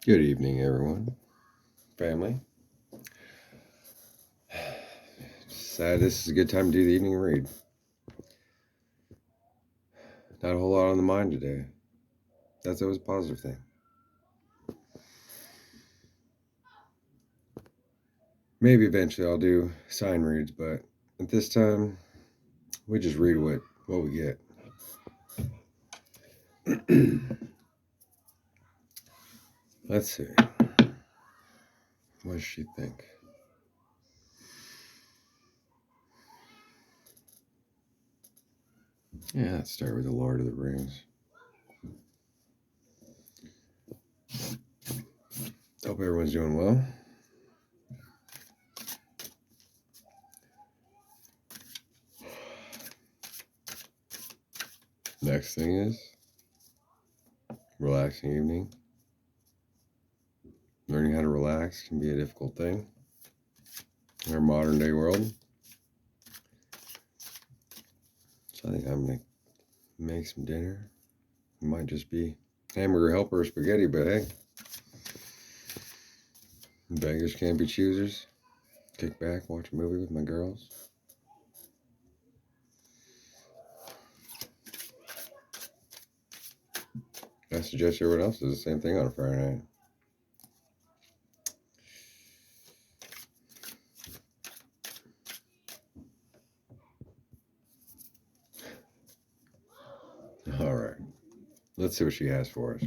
Good evening, everyone. Family. Sad this is a good time to do the evening read. Not a whole lot on the mind today. That's always a positive thing. Maybe eventually I'll do sign reads, but at this time, we just read what we get. Let's see. What does she think? Yeah, let's start with the Lord of the Rings. Hope everyone's doing well. Next thing is relaxing evening. Learning how to relax can be a difficult thing in our modern day world. So I think I'm gonna make some dinner. It might just be hamburger helper or spaghetti, but hey, beggars can't be choosers. Kick back, watch a movie with my girls. I suggest everyone else does the same thing on a Friday night. All right, let's see what she has for us.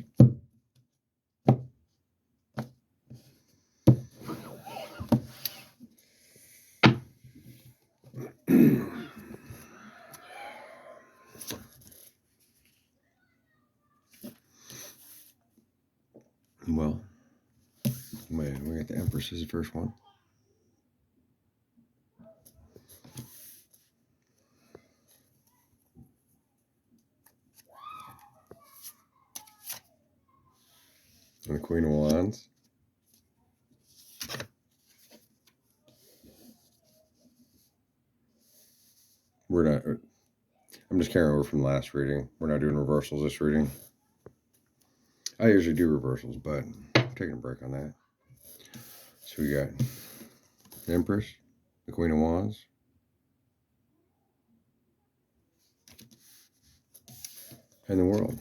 Well, wait, we got the Empress as the first one. And the Queen of Wands. We're not, I'm just carrying over from the last reading. We're not doing reversals this reading. I usually do reversals, but I'm taking a break on that. So we got the Empress, the Queen of Wands, and the World.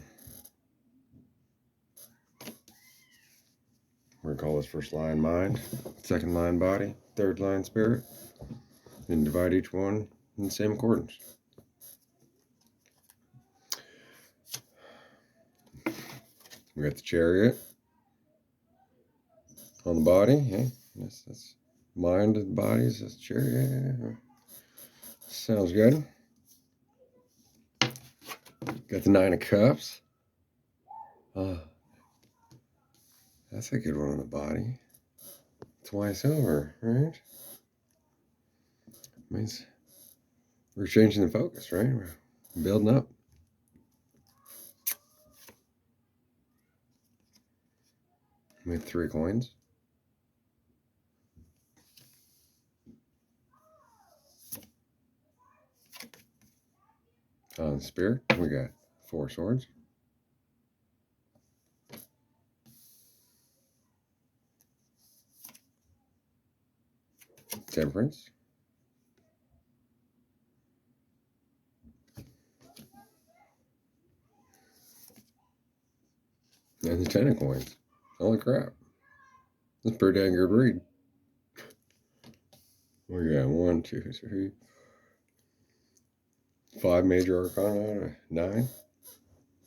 We're gonna call this first line mind, second line body, third line spirit, and divide each one in the same accordance. We got the Chariot on the body. Hey, that's mind and bodies. That's Chariot. Sounds good. Got the Nine of Cups. That's a good one on the body. Twice over, right? Means we're changing the focus, right? We're building up. We have 3 coins. On spirit, we got 4 swords. Temperance. And the 10 of coins. Holy crap. That's a pretty dang good read. We got 1, 2, 3, 5 major arcana out of 9.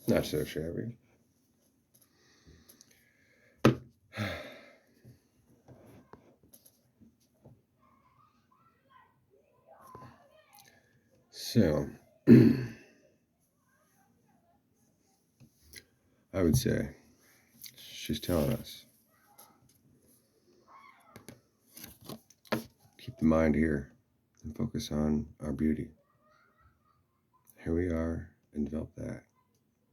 Not so shabby. So, I would say she's telling us keep the mind here and focus on our beauty. Here we are, and develop that.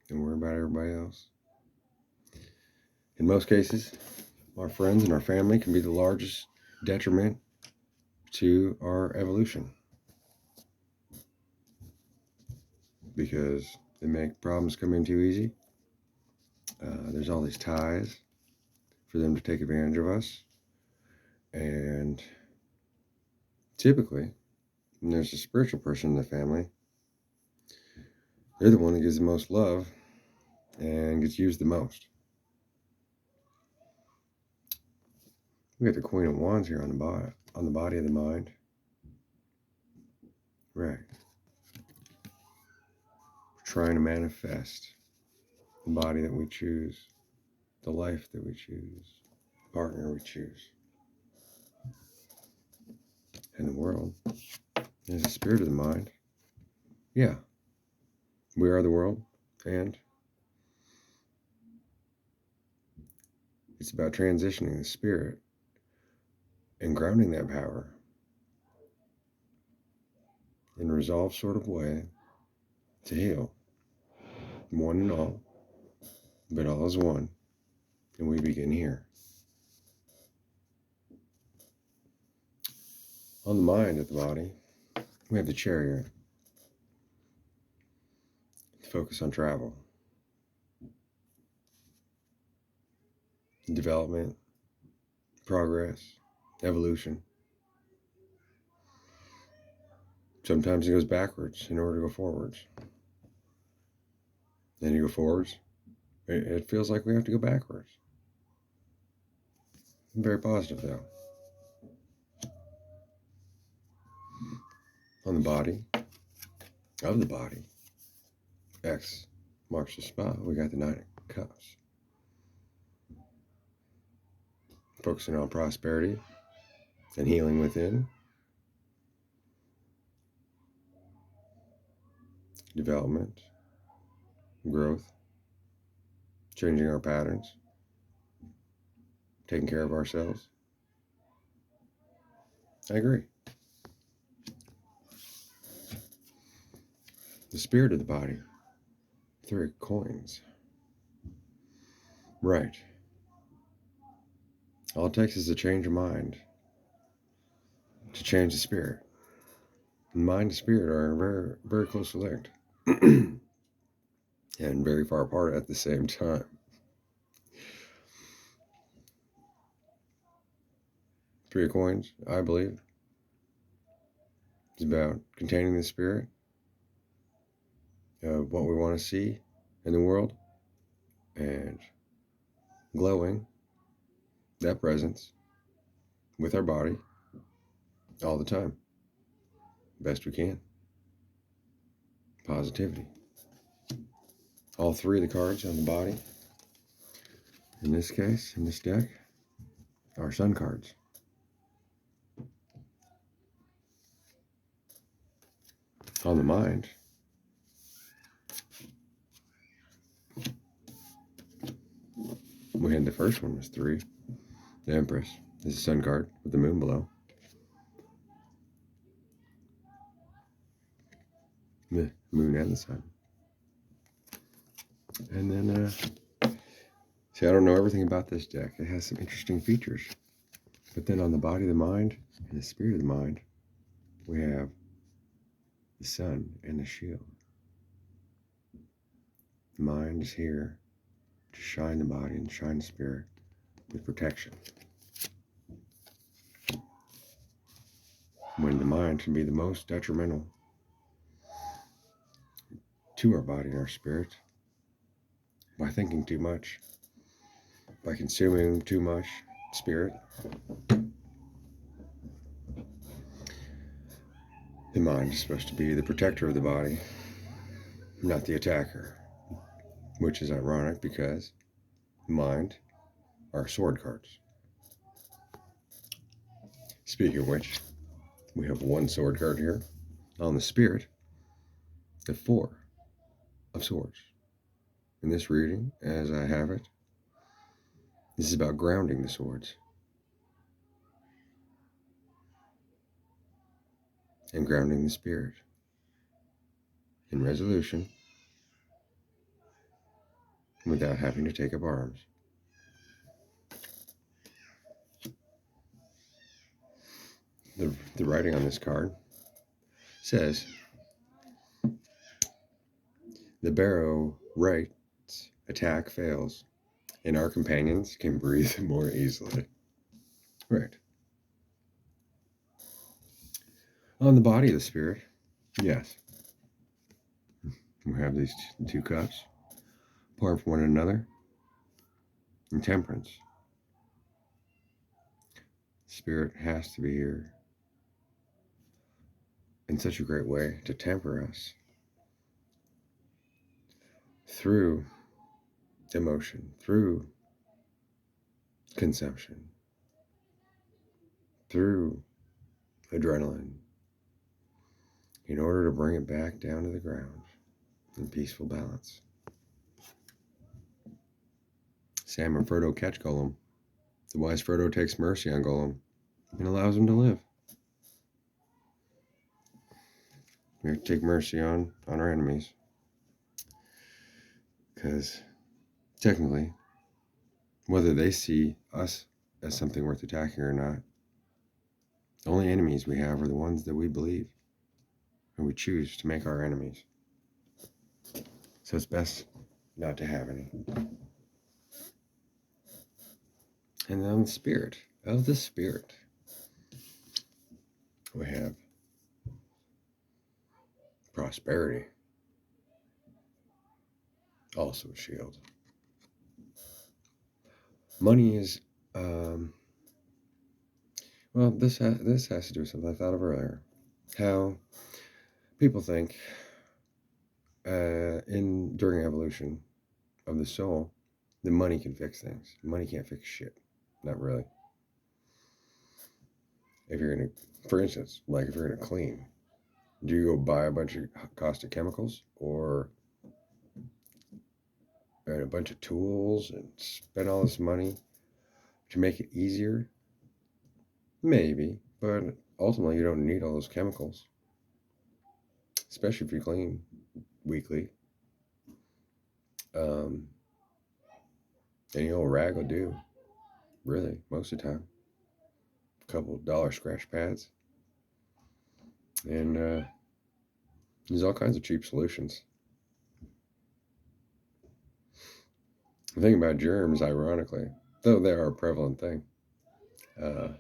Don't worry about everybody else. In most cases, our friends and our family can be the largest detriment to our evolution because they make problems come in too easy. There's all these ties, for them to take advantage of us. And typically, when there's a spiritual person in the family, they're the one that gives the most love and gets used the most. We got the Queen of Wands here on the body of the mind. Right. We're trying to manifest the body that we choose, the life that we choose, the partner we choose. And the world is the spirit of the mind. Yeah. We are the world, and it's about transitioning the spirit and grounding that power in a resolved sort of way to heal one and all, but all is one, and we begin here. On the mind of the body, we have the Chariot. Focus on travel, development, progress, evolution. Sometimes it goes backwards in order to go forwards. Then you go forwards, it feels like we have to go backwards. Very positive, though. On the body, of the body, X marks the spot. We got the Nine of Cups. Focusing on prosperity and healing within. Development, growth, changing our patterns, taking care of ourselves. I agree. The spirit of the body, 3 of coins. Right. All it takes is a change of mind to change the spirit. Mind and spirit are very, very closely linked and very far apart at the same time. Three of Coins, I believe, is about containing the spirit of what we want to see in the world and glowing that presence with our body all the time, best we can. Positivity. All 3 of the cards on the body, in this case, in this deck, are sun cards. On the mind, we had the first one was 3. The Empress. This is a sun card with the moon below. The moon and the sun. And then, see, I don't know everything about this deck. It has some interesting features. But then on the body of the mind and the spirit of the mind, we have the sun and the shield. The mind is here to shine the body and shine the spirit with protection. When the mind can be the most detrimental to our body and our spirit by thinking too much, by consuming too much spirit. The mind is supposed to be the protector of the body, not the attacker, which is ironic because mind are sword cards. Speaking of which, we have 1 sword card here. On the spirit, the 4 of Swords. In this reading, as I have it, this is about grounding the swords and grounding the spirit in resolution without having to take up arms. The writing on this card says, the barrow writes, attack fails, And our companions can breathe more easily. Right. On the body of the spirit, yes. We have these two cups, pour for one another, and temperance. Spirit has to be here in such a great way to temper us through emotion, through consumption, through adrenaline, in order to bring it back down to the ground in peaceful balance. Sam and Frodo catch Gollum. The wise Frodo takes mercy on Gollum and allows him to live. We have to take mercy on our enemies. Because technically, whether they see us as something worth attacking or not, the only enemies we have are the ones that we believe and we choose to make our enemies. So it's best not to have any. And then the spirit of the spirit, we have prosperity, also a shield. Money is, well, this has to do with something I thought of earlier. How people think during evolution of the soul, the money can fix things. Money can't fix shit. Not really. If you're gonna, for instance, like if you're gonna clean, do you go buy a bunch of caustic chemicals or a bunch of tools and spend all this money to make it easier? Maybe, but ultimately you don't need all those chemicals, especially if you clean weekly. Any old rag will do, really, most of the time. A couple of dollar scratch pads. And there's all kinds of cheap solutions. The thing about germs, ironically, though they are a prevalent thing, a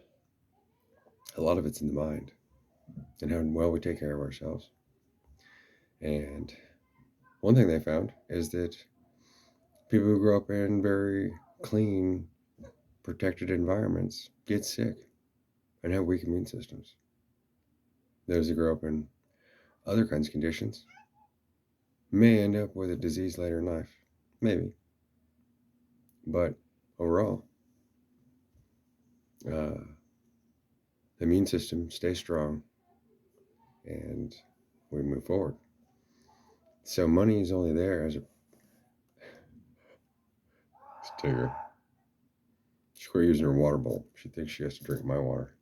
lot of it's in the mind and how well we take care of ourselves. And one thing they found is that people who grow up in very clean, protected environments get sick and have weak immune systems. Those who grow up in other kinds of conditions may end up with a disease later in life. Maybe. But overall, the immune system stays strong and we move forward. So money is only there as a... It's Tigger. She's quit using her water bowl. She thinks she has to drink my water.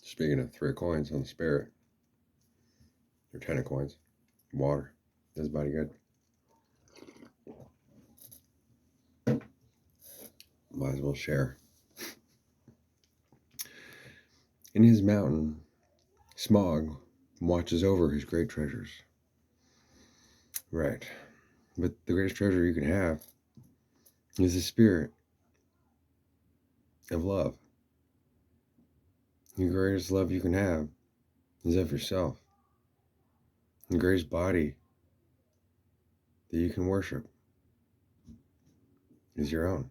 Speaking of 3 coins on the spirit, or 10 coins, water does body good. Might as well share. In his mountain, Smaug watches over his great treasures. Right. But the greatest treasure you can have is the spirit of love. The greatest love you can have is of yourself. The greatest body that you can worship is your own.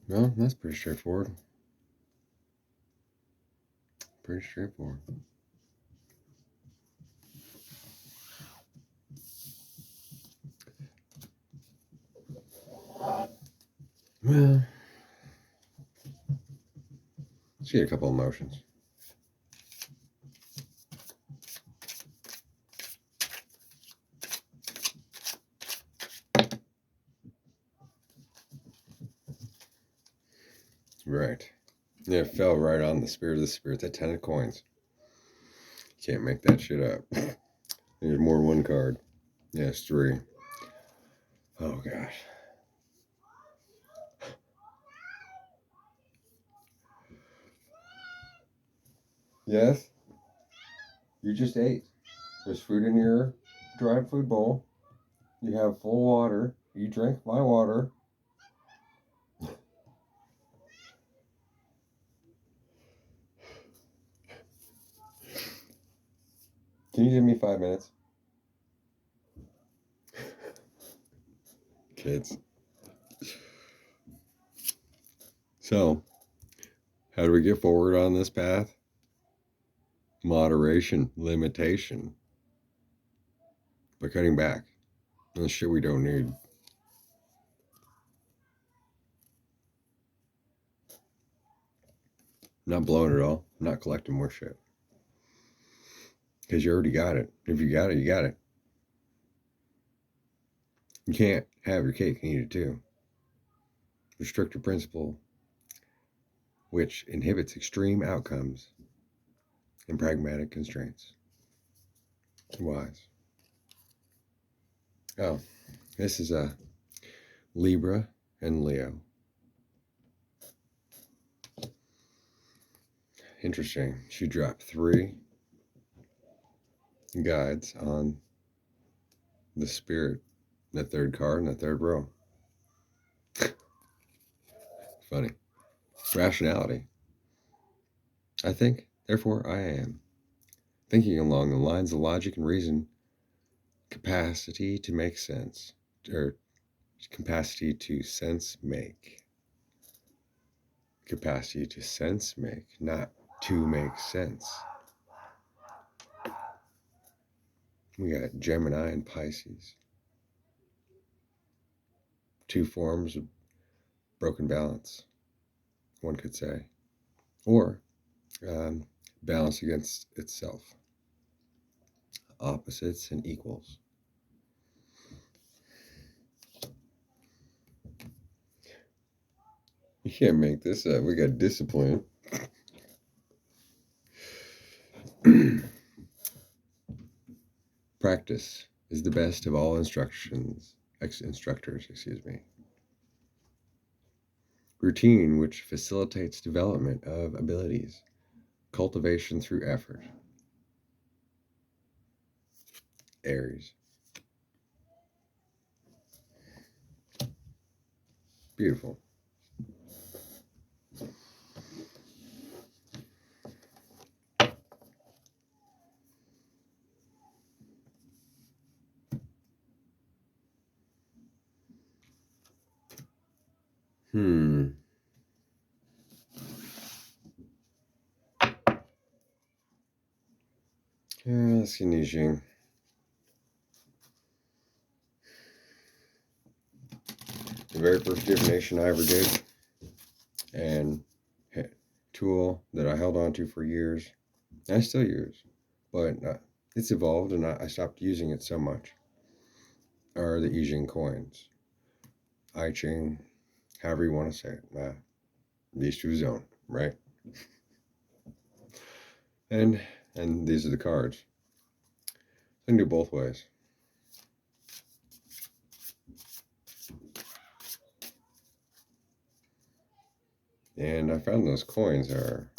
Well, that's pretty straightforward. Pretty straightforward. Well, let's get a couple emotions. Right. Yeah, it fell right on the spirit of the spirit. That 10 of coins. You can't make that shit up. There's more than one card. Yeah, it's 3. Oh gosh. Yes, you just ate. There's food in your dried food bowl. You have full water. You drank my water. Can you give me 5 minutes? Kids. So, how do we get forward on this path? Moderation, limitation, by cutting back on the shit we don't need. Not blowing it all, not collecting more shit. Because you already got it. If you got it, you got it. You can't have your cake and eat it too. Restrictive principle, which inhibits extreme outcomes and pragmatic constraints. Wise. Oh, this is a Libra and Leo. Interesting. She dropped 3 guides on the spirit, the 3rd card, and the 3rd row. Funny. Rationality. I think, therefore I am. Thinking along the lines of logic and reason, capacity to make sense, or capacity to sense make. Capacity to sense make, not to make sense. We got Gemini and Pisces. 2 forms of broken balance, one could say. Or balance against itself. Opposites and equals. You can't make this up. We got discipline. Practice is the best of all instructors. Routine, which facilitates development of abilities. Cultivation through effort. Aries. Beautiful. Let's see, Nijing. The very first divination I ever did, and tool that I held on to for years, and I still use, but it's evolved and I stopped using it so much, are the I Ching coins. I Ching, however you want to say it. These two zone, right? And these are the cards. I can do both ways. And I found those coins are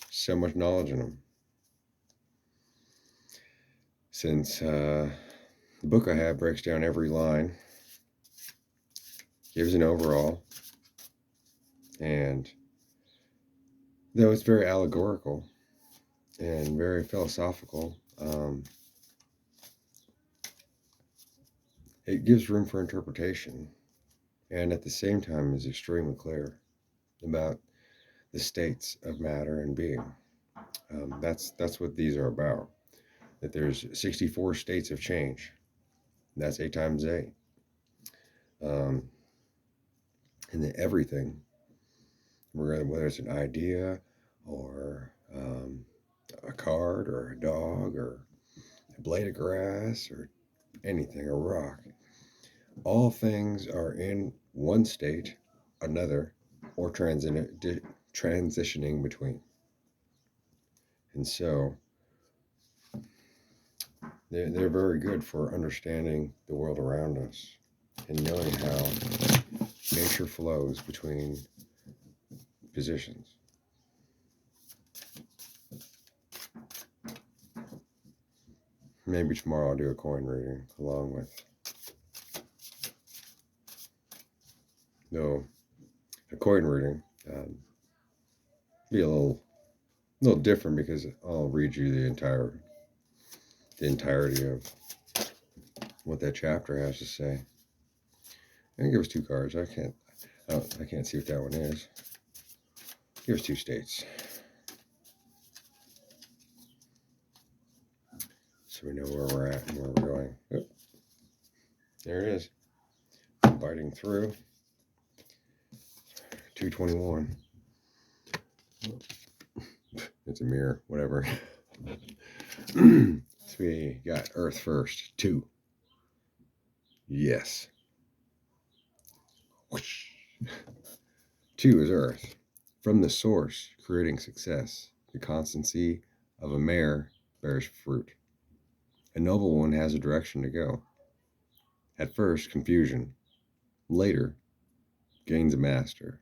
so much knowledge in them. Since the book I have breaks down every line, gives an overall, and though it's very allegorical and very philosophical, it gives room for interpretation, and at the same time is extremely clear about the states of matter and being. That's what these are about. That there's 64 states of change. That's 8 times 8. And then everything, whether it's an idea or a card or a dog or a blade of grass or anything, a rock, all things are in one state, another, or transitioning between. And so they're very good for understanding the world around us. and knowing how nature flows between positions. Maybe tomorrow I'll do a coin reading along with, no, a coin reading. Be a little different because I'll read you the entirety of what that chapter has to say. I think it was 2 cards. I can't see what that one is. Give us 2 states, so we know where we're at and where we're going. Oh, there it is. Biting through. 221. It's a mirror, whatever. So we got Earth first. 2. Yes. 2 is Earth. From the source, creating success. The constancy of a mare bears fruit. A noble one has a direction to go. At first, confusion. Later, gains a master.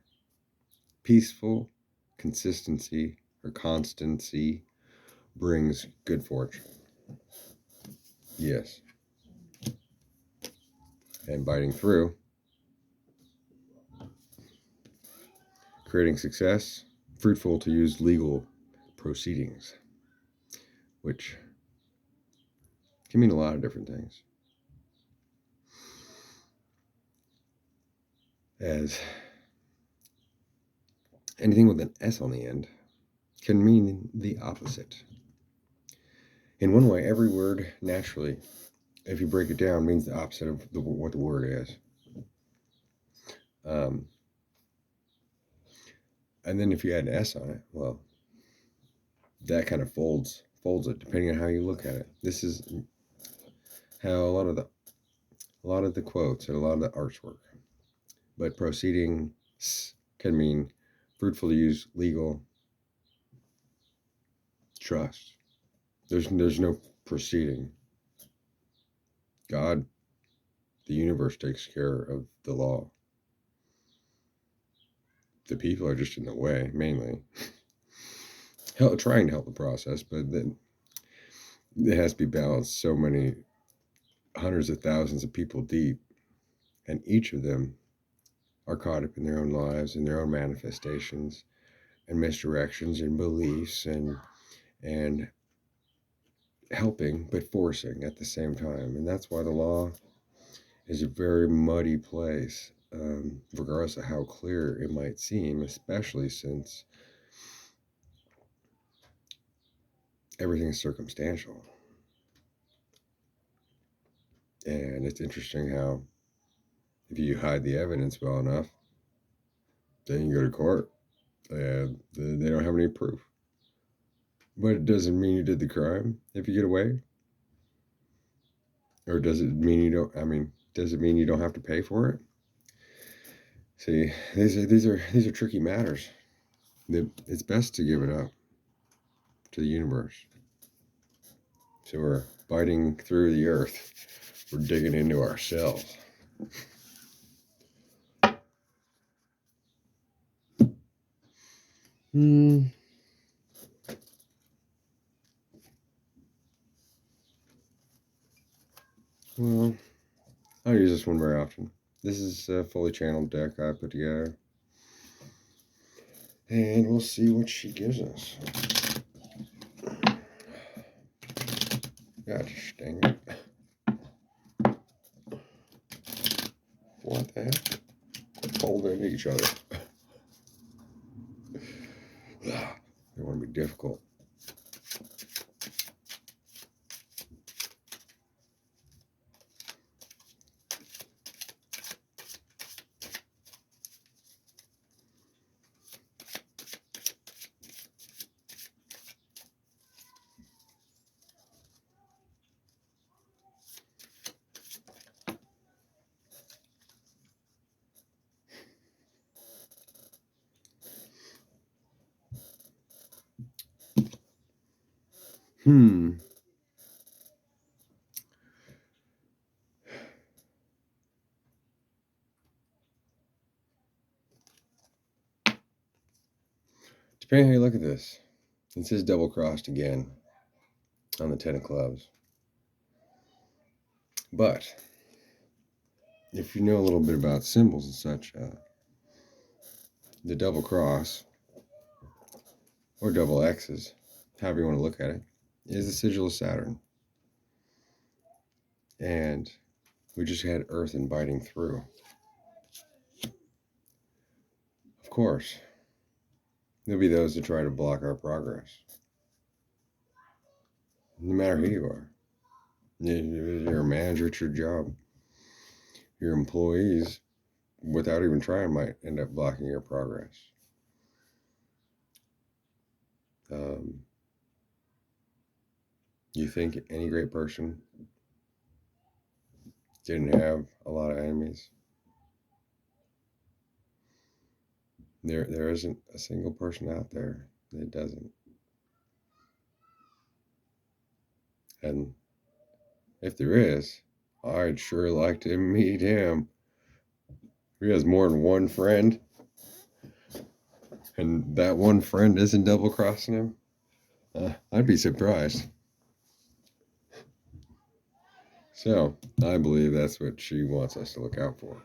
Peaceful consistency or constancy brings good fortune. Yes. And biting through. Creating success. Fruitful to use legal proceedings, which can mean a lot of different things. As anything with an S on the end can mean the opposite. In one way, every word naturally, if you break it down, means the opposite of what the word is. And then if you add an S on it, well, that kind of folds it depending on how you look at it. This is how a lot of the quotes and a lot of the artwork. But proceedings can mean fruitful to use legal trust. There's no proceeding. God, the universe, takes care of the law. The people are just in the way, mainly. Trying to help the process, but then it has to be balanced. So many hundreds of thousands of people deep, and each of them are caught up in their own lives and their own manifestations and misdirections and beliefs and helping but forcing at the same time. And that's why the law is a very muddy place, regardless of how clear it might seem, especially since everything is circumstantial. And it's interesting how if you hide the evidence well enough, then you go to court and they don't have any proof. But it doesn't mean you did the crime if you get away. Or does it mean does it mean you don't have to pay for it? See, these are tricky matters. It's best to give it up to the universe. So we're biting through the earth. We're digging into ourselves. Well, I don't use this one very often. This is a fully channeled deck I put together. And we'll see what she gives us. Gosh dang it. What the heck? Fold into each other. They want to be difficult. Depending how you look at this, it says double crossed again on the 10 of clubs. But if you know a little bit about symbols and such, the double cross or double X's, however you want to look at it, is the sigil of Saturn. And we just had Earth inviting through. Of course, there'll be those that try to block our progress. No matter who you are. You're a manager at your job. Your employees, without even trying, might end up blocking your progress. You think any great person didn't have a lot of enemies? There isn't a single person out there that doesn't. And if there is, I'd sure like to meet him. If he has more than one friend, and that one friend isn't double crossing him, I'd be surprised. So I believe that's what she wants us to look out for.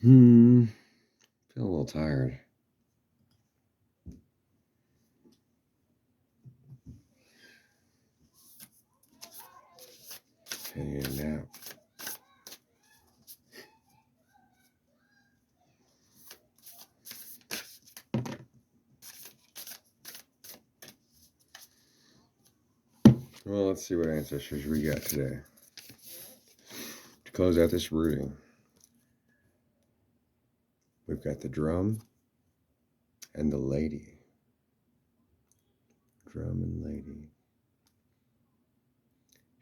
Feel a little tired. Taking a nap. Well, let's see what ancestors we got today. To close out this reading, we've got the drum and the lady. Drum and lady.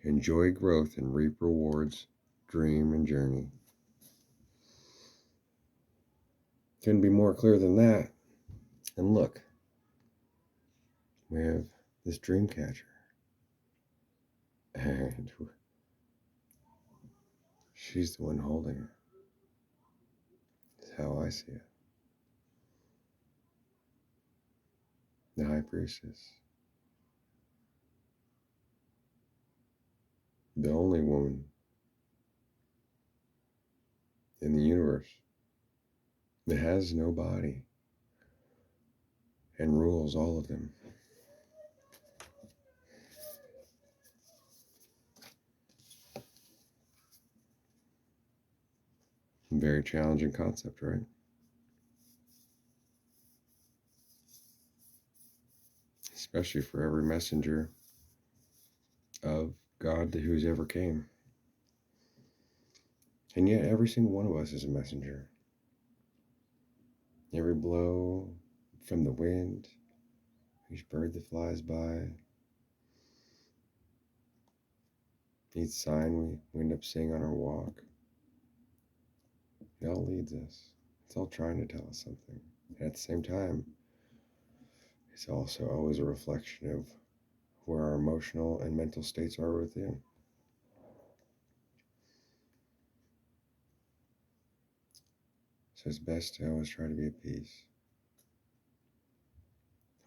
Enjoy growth and reap rewards, dream and journey. Couldn't be more clear than that. And look, we have this dream catcher. And she's the one holding it. That's how I see it. The high priestess. The only woman in the universe that has no body and rules all of them. Very challenging concept, right? Especially for every messenger of God who's ever came. And yet every single one of us is a messenger. Every blow from the wind, each bird that flies by, each sign we end up seeing on our walk, it all leads us. It's all trying to tell us something. And at the same time, it's also always a reflection of where our emotional and mental states are within. So it's best to always try to be at peace.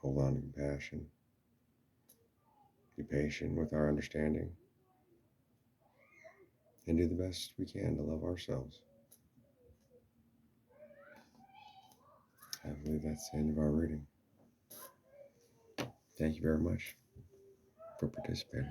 Hold on to compassion. Be patient with our understanding. And do the best we can to love ourselves. I believe that's the end of our reading. Thank you very much for participating.